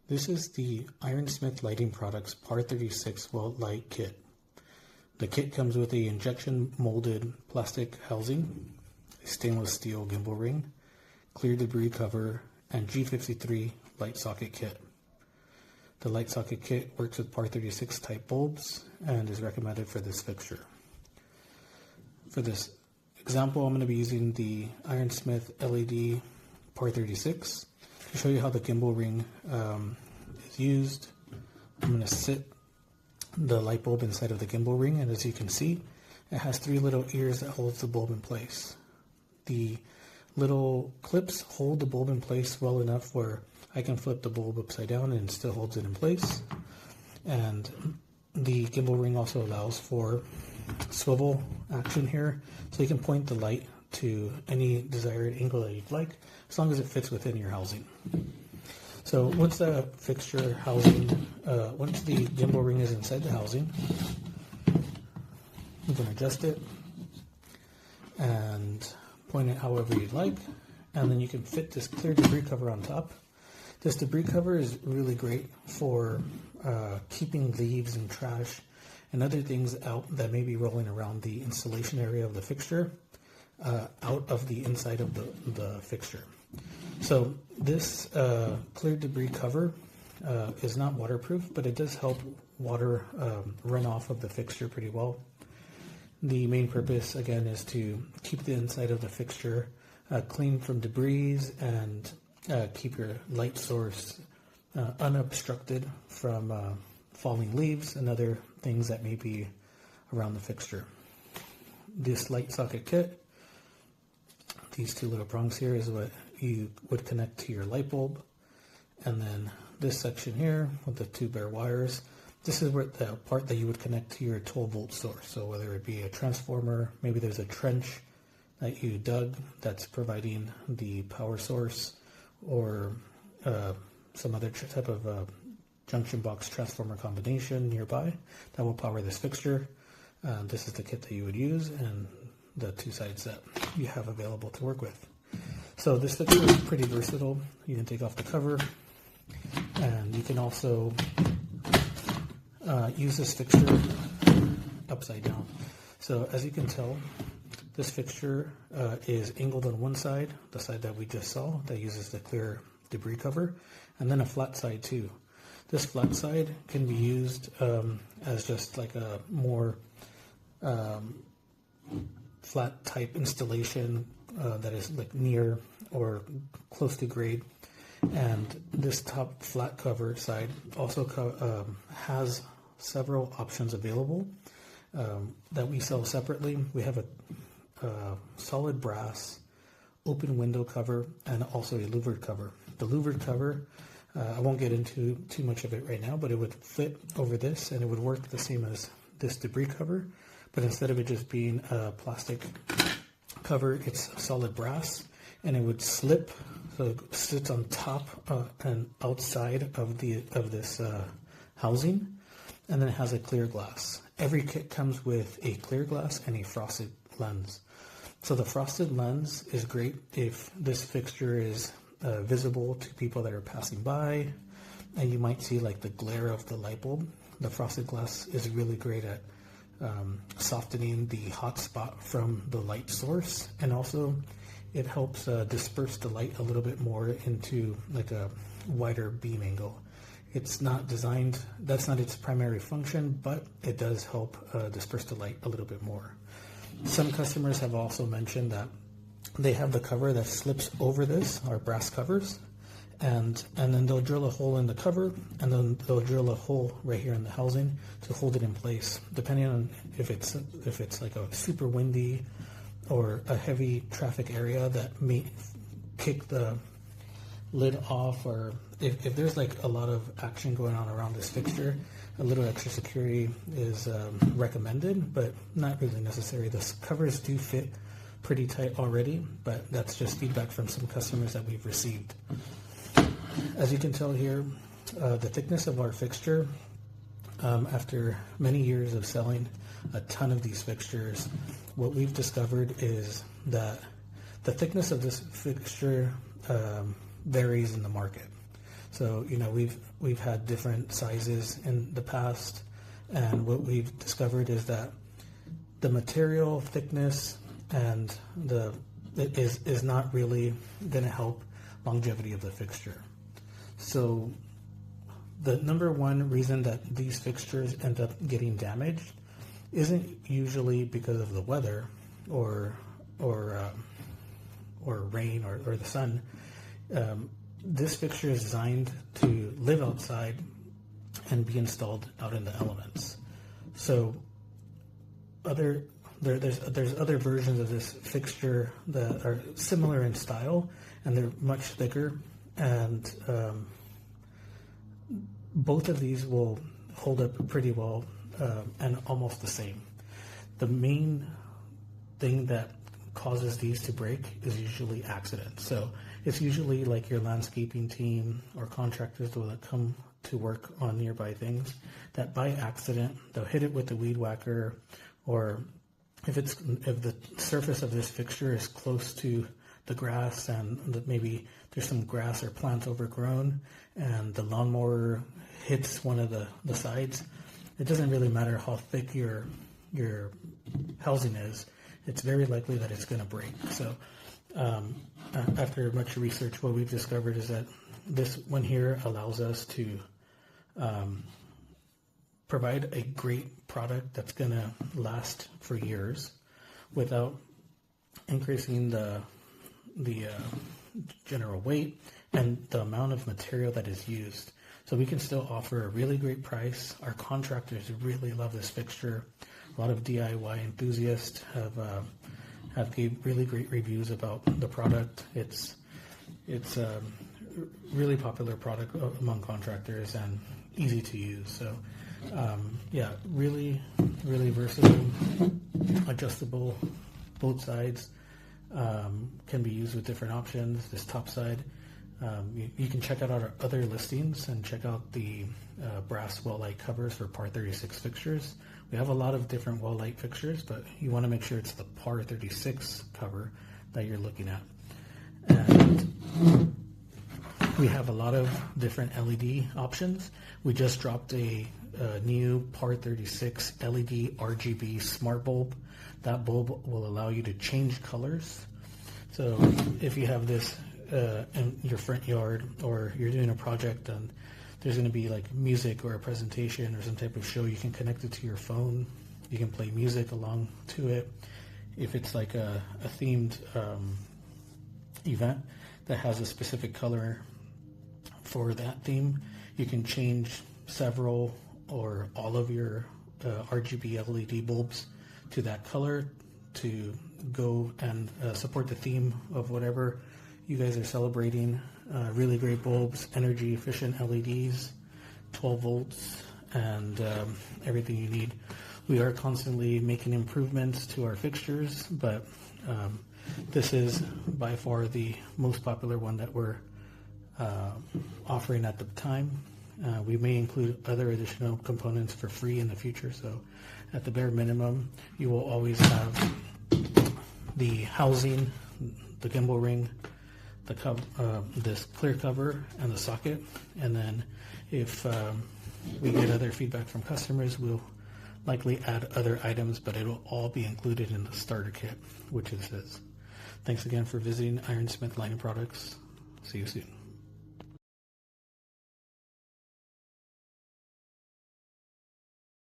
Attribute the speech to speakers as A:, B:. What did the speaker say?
A: This is the Ironsmith Lighting Products PAR36 Flood Light Kit. The kit comes with a injection molded plastic housing, a stainless steel gimbal ring, clear debris cover, and G53 light socket kit. The light socket kit works with PAR36 type bulbs and is recommended for this fixture. For this example, I'm going to be using the Ironsmith LED PAR36 to show you how the gimbal ring is used. I'm going to sit the light bulb inside of the gimbal ring, and as you can see, it has three little ears that holds the bulb in place. The little clips hold the bulb in place well enough where I can flip the bulb upside down and it still holds it in place. And the gimbal ring also allows for swivel action here, so you can point the light to any desired angle that you'd like, as long as it fits within your housing. So once the fixture housing, once the gimbal ring is inside the housing, you can adjust it and point it however you'd like, and then you can fit this clear debris cover on top. This debris cover is really great for keeping leaves and trash and other things out that may be rolling around the installation area of the fixture, out of the inside of the fixture. So this clear debris cover is not waterproof, but it does help water run off of the fixture pretty well. The main purpose, again, is to keep the inside of the fixture clean from debris and keep your light source unobstructed from falling leaves and other things that may be around the fixture. This light socket kit, these two little prongs here, is what you would connect to your light bulb, and then this section here with the two bare wires, this is where the part that you would connect to your 12-volt source. So whether it be a transformer, maybe there's a trench that you dug that's providing the power source, or some other type of junction box transformer combination nearby that will power this fixture. This is the kit that you would use, and the two sides that you have available to work with. So this fixture is pretty versatile. You can take off the cover, and you can also use this fixture upside down. So as you can tell, this fixture is angled on one side, the side that we just saw that uses the clear debris cover, and then a flat side too. This flat side can be used as just like a more flat type installation that is like near or close to grade. And this top flat cover side also has several options available that we sell separately. We have a solid brass open window cover and also a louvered cover. The louvered cover, I won't get into too much of it right now, but it would fit over this and it would work the same as this debris cover, but instead of it just being a plastic cover, it's solid brass, and it would slip, so it sits on top and outside of this housing, and then it has a clear glass. Every kit comes with a clear glass and a frosted lens. So the frosted lens is great if this fixture is visible to people that are passing by, and you might see like the glare of the light bulb. The frosted glass is really great at softening the hot spot from the light source, and also it helps disperse the light a little bit more into like a wider beam angle. It's not designed, that's not its primary function, but it does help disperse the light a little bit more. Some customers have also mentioned that they have the cover that slips over this, our brass covers, and then they'll drill a hole in the cover, and then they'll drill a hole right here in the housing to hold it in place, depending on if it's like a super windy or a heavy traffic area that may kick the lid off, or if there's like a lot of action going on around this fixture, a little extra security is recommended, but not really necessary. The covers do fit pretty tight already, but that's just feedback from some customers that we've received. As you can tell here, the thickness of our fixture, after many years of selling a ton of these fixtures, what we've discovered is that the thickness of this fixture varies in the market. So, you know, we've had different sizes in the past, and what we've discovered is that the material thickness and is not really going to help longevity of the fixture. So the number one reason that these fixtures end up getting damaged isn't usually because of the weather or rain or the sun. This fixture is designed to live outside and be installed out in the elements. So there's other versions of this fixture that are similar in style, and they're much thicker, and both of these will hold up pretty well and almost the same. The main thing that causes these to break is usually accidents. So it's usually like your landscaping team or contractors that come to work on nearby things that by accident they'll hit it with the weed whacker, or if the surface of this fixture is close to the grass and maybe there's some grass or plants overgrown and the lawnmower hits one of the sides, it doesn't really matter how thick your housing is, it's very likely that it's going to break. So after much research, what we've discovered is that this one here allows us to provide a great product that's going to last for years without increasing the general weight and the amount of material that is used. So we can still offer a really great price. Our contractors really love this fixture. A lot of DIY enthusiasts have gave really great reviews about the product. It's a really popular product among contractors and easy to use. So yeah, really versatile, adjustable, both sides. Can be used with different options. This top side, you can check out our other listings and check out the brass well light covers for PAR36 fixtures. We have a lot of different well light fixtures, but you want to make sure it's the PAR36 cover that you're looking at. And we have a lot of different LED options. We just dropped a new PAR36 LED RGB smart bulb. That bulb will allow you to change colors. So if you have this in your front yard, or you're doing a project and there's going to be like music or a presentation or some type of show, you can connect it to your phone. You can play music along to it. If it's like a themed event that has a specific color for that theme, you can change several or all of your RGB LED bulbs to that color to go and support the theme of whatever you guys are celebrating. Really great bulbs, energy efficient LEDs, 12 volts, and everything you need. We are constantly making improvements to our fixtures, but this is by far the most popular one that we're offering at the time. We may include other additional components for free in the future, so at the bare minimum, you will always have the housing, the gimbal ring, this clear cover, and the socket. And then if we get other feedback from customers, we'll likely add other items, but it will all be included in the starter kit, which it says. Thanks again for visiting Ironsmith Lighting Products. See you soon.